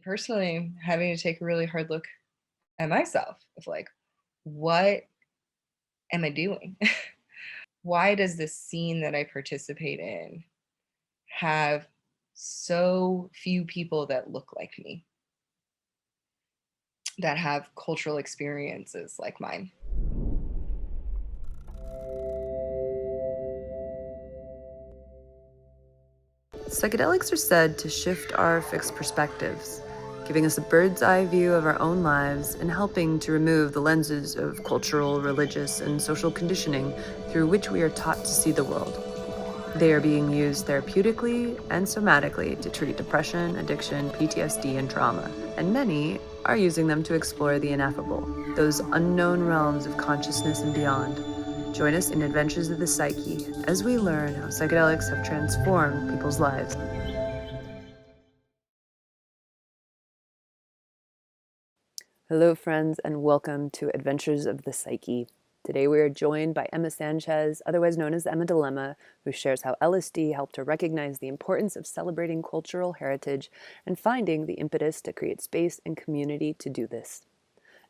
Personally, having to take a really hard look at myself of like, what am I doing? Why does this scene that I participate in have so few people that look like me, that have cultural experiences like mine? Psychedelics are said to shift our fixed perspectives, giving us a bird's eye view of our own lives and helping to remove the lenses of cultural, religious, and social conditioning through which we are taught to see the world. They are being used therapeutically and somatically to treat depression, addiction, PTSD, and trauma, and many are using them to explore the ineffable, those unknown realms of consciousness and beyond. Join us in Adventures of the Psyche as we learn how psychedelics have transformed people's lives. Hello, friends, and welcome to Adventures of the Psyche. Today we are joined by Emma Sanchez, otherwise known as the Emma Dilemma, who shares how LSD helped her recognize the importance of celebrating cultural heritage and finding the impetus to create space and community to do this.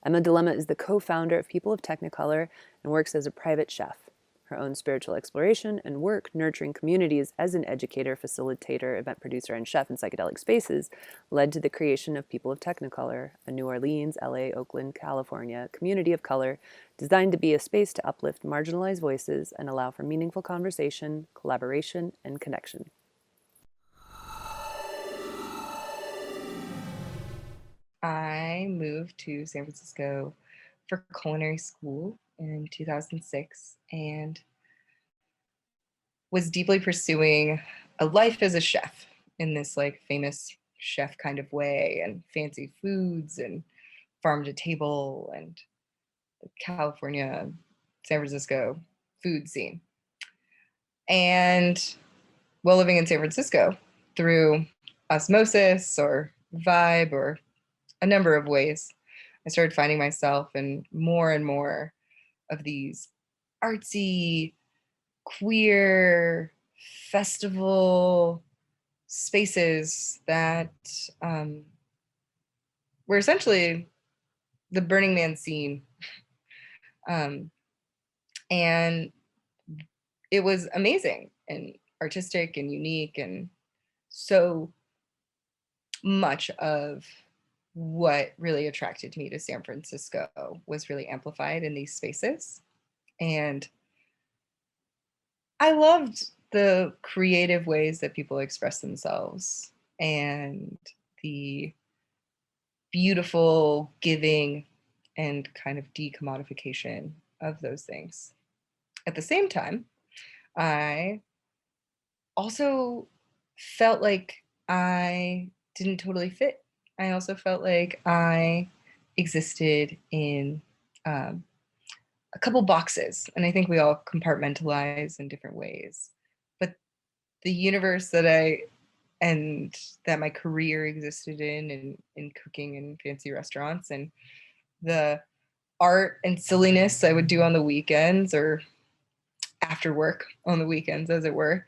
Emma Dilemma is the co-founder of People of Technicolor and works as a private chef. Her own spiritual exploration and work nurturing communities as an educator, facilitator, event producer, and chef in psychedelic spaces led to the creation of People of Technicolor, a New Orleans, LA, Oakland, California community of color designed to be a space to uplift marginalized voices and allow for meaningful conversation, collaboration, and connection. I moved to San Francisco for culinary school in 2006 and was deeply pursuing a life as a chef in this like famous chef kind of way, and fancy foods and farm to table and the California, San Francisco food scene. And while living in San Francisco, through osmosis or vibe or a number of ways, I started finding myself in more and more of these artsy, queer festival spaces that um, were essentially the Burning Man scene. Um, and it was amazing and artistic and unique, and so much of what really attracted me to San Francisco was really amplified in these spaces. And I loved the creative ways that people express themselves and the beautiful giving and kind of decommodification of those things. At the same time, I also felt like I didn't totally fit. I also felt like I existed in um, a couple boxes, and I think we all compartmentalize in different ways. But the universe that I and that my career existed in cooking in fancy restaurants, and the art and silliness I would do on the weekends or after work on the weekends, as it were,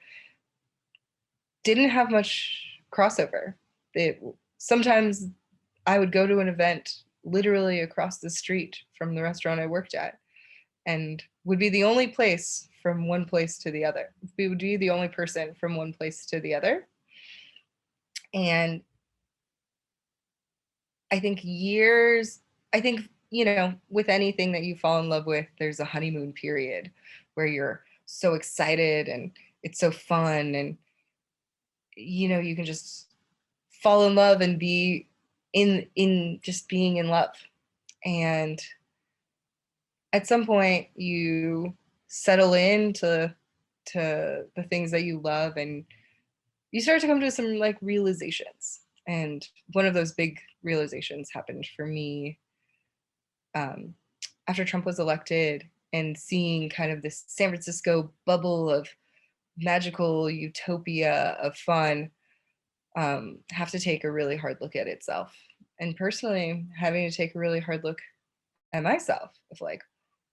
didn't have much crossover. It sometimes I would go to an event literally across the street from the restaurant I worked at and would be the only place from one place to the other. We would be the only person from one place to the other. And I think years, I think, with anything that you fall in love with, there's a honeymoon period where you're so excited and it's so fun, and you can just fall in love and be in just being in love. And at some point you settle into the things that you love, and you start to come to some like realizations. And one of those big realizations happened for me um, after Trump was elected, and seeing kind of this San Francisco bubble of magical utopia of fun have to take a really hard look at itself. And personally, having to take a really hard look at myself of like,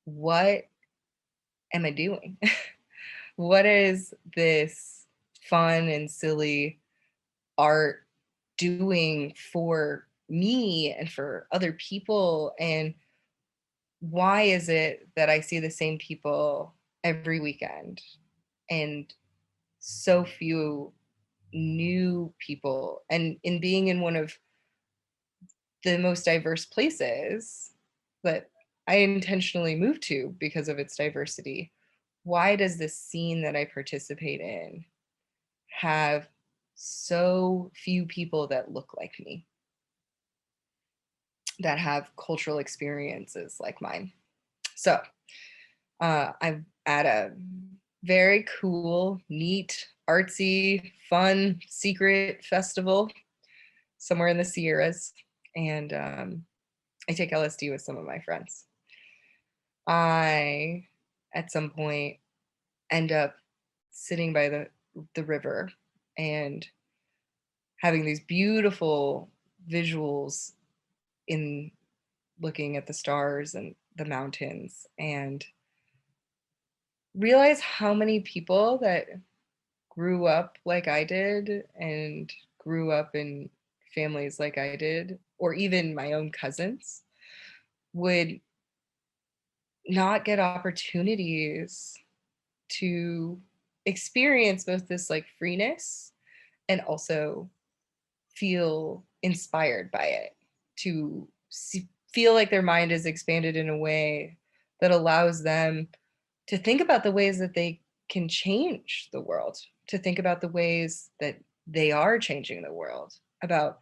what am I doing? What is this fun and silly art doing for me and for other people, and why is it that I see the same people every weekend and so few new people, and in being in one of the most diverse places that I intentionally moved to because of its diversity, why does this scene that I participate in have so few people that look like me, that have cultural experiences like mine? So I'm at a very cool, neat, artsy, fun, secret festival somewhere in the Sierras, and I take LSD with some of my friends. I, at some point, end up sitting by the river and having these beautiful visuals in looking at the stars and the mountains, and realize how many people that grew up like I did and grew up in families like I did, or even my own cousins, would not get opportunities to experience both this like freeness and also feel inspired by it, to feel like their mind is expanded in a way that allows them to think about the ways that they can change the world, to think about the ways that they are changing the world, about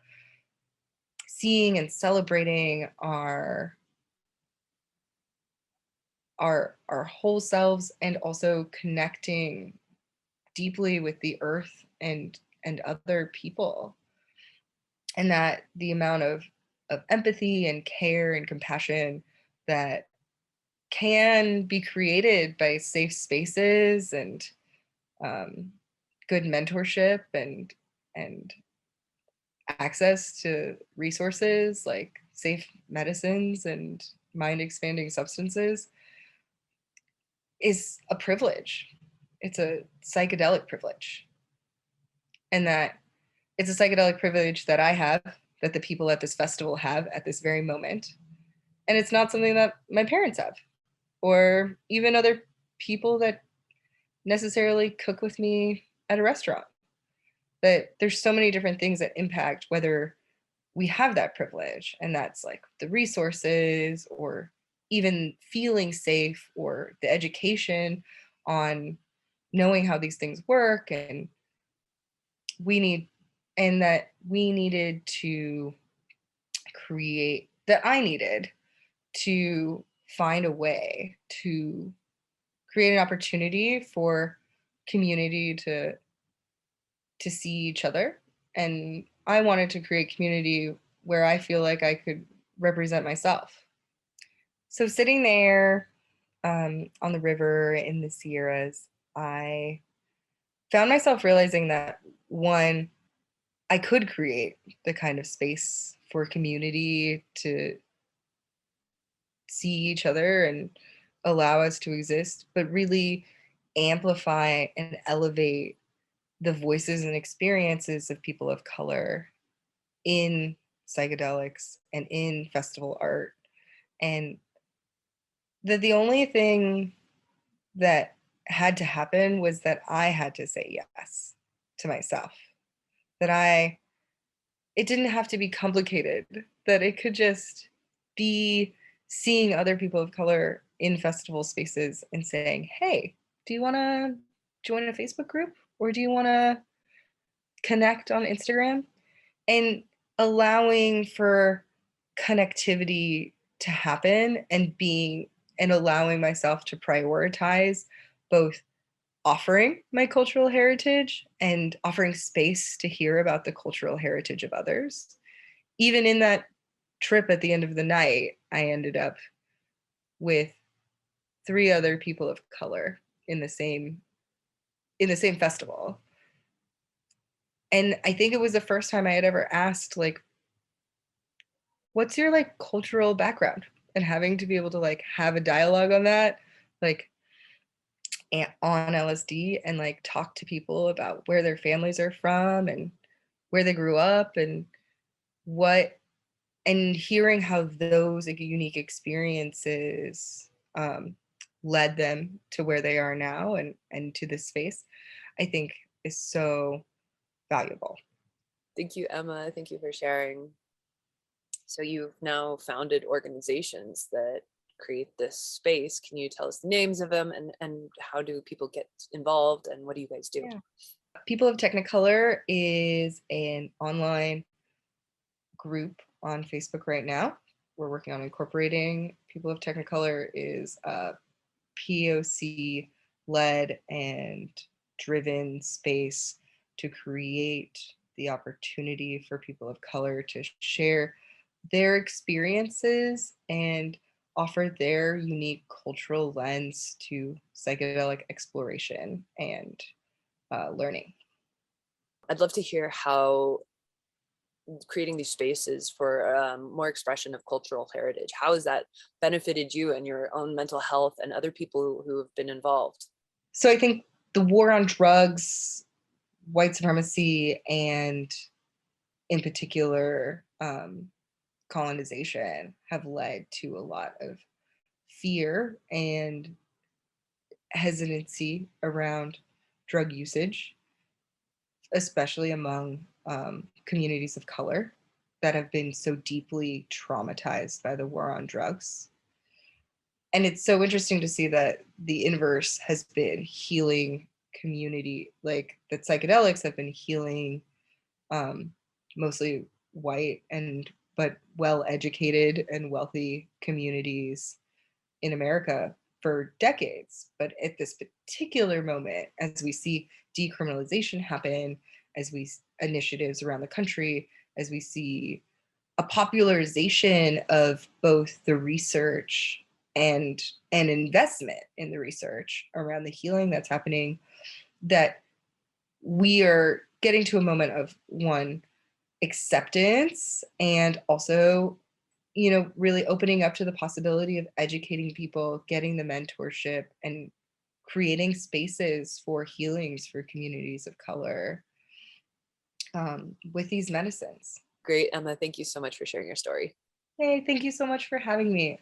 seeing and celebrating our whole selves, and also connecting deeply with the earth and other people, and that the amount of empathy and care and compassion that can be created by safe spaces and um, good mentorship and access to resources like safe medicines and mind expanding substances is a privilege. It's a psychedelic privilege, and that it's a psychedelic privilege that I have, that the people at this festival have at this very moment, and it's not something that my parents have, or even other people that necessarily cook with me at a restaurant. That there's so many different things that impact whether we have that privilege, and that's like the resources, or even feeling safe, or the education on knowing how these things work, and we need and that we needed to create that I needed to find a way to create an opportunity for community to see each other. And I wanted to create community where I feel like I could represent myself. So sitting there on the river in the Sierras, I found myself realizing that, one, I could create the kind of space for community to see each other and allow us to exist, but really amplify and elevate the voices and experiences of people of color in psychedelics and in festival art. And that the only thing that had to happen was that I had to say yes to myself. That it didn't have to be complicated, that it could just be seeing other people of color in festival spaces and saying, "Hey, do you want to join a Facebook group, or do you want to connect on Instagram?" And allowing for connectivity to happen, and allowing myself to prioritize both offering my cultural heritage and offering space to hear about the cultural heritage of others. Even in that trip at the end of the night, I ended up with three other people of color in the same festival. And I think it was the first time I had ever asked, like, what's your like cultural background? And having to be able to like have a dialogue on that, like on LSD, and like talk to people about where their families are from, and where they grew up and what and hearing how those like unique experiences led them to where they are now and to this space, I think is so valuable. Thank you, Emma. Thank you for sharing. So you've now founded organizations that create this space. Can you tell us the names of them, and how do people get involved, and what do you guys do? Yeah. People of Technicolor is an online group on Facebook right now. We're working on incorporating People of Technicolor is a POC led and driven space to create the opportunity for people of color to share their experiences and offer their unique cultural lens to psychedelic exploration and learning. I'd love to hear how creating these spaces for more expression of cultural heritage, how has that benefited you and your own mental health and other people who have been involved? So I think the war on drugs, white supremacy, and in particular, colonization have led to a lot of fear and hesitancy around drug usage, especially among communities of color that have been so deeply traumatized by the war on drugs. And it's so interesting to see that the inverse has been healing community, like that psychedelics have been healing um, mostly white and but well educated and wealthy communities in America for decades. But at this particular moment, as we see decriminalization happen, as we initiatives around the country, as we see a popularization of both the research and an investment in the research around the healing that's happening, that we are getting to a moment of one acceptance and also really opening up to the possibility of educating people, getting the mentorship, and creating spaces for healings for communities of color with these medicines. Great, Emma. Thank you so much for sharing your story. Hey, thank you so much for having me.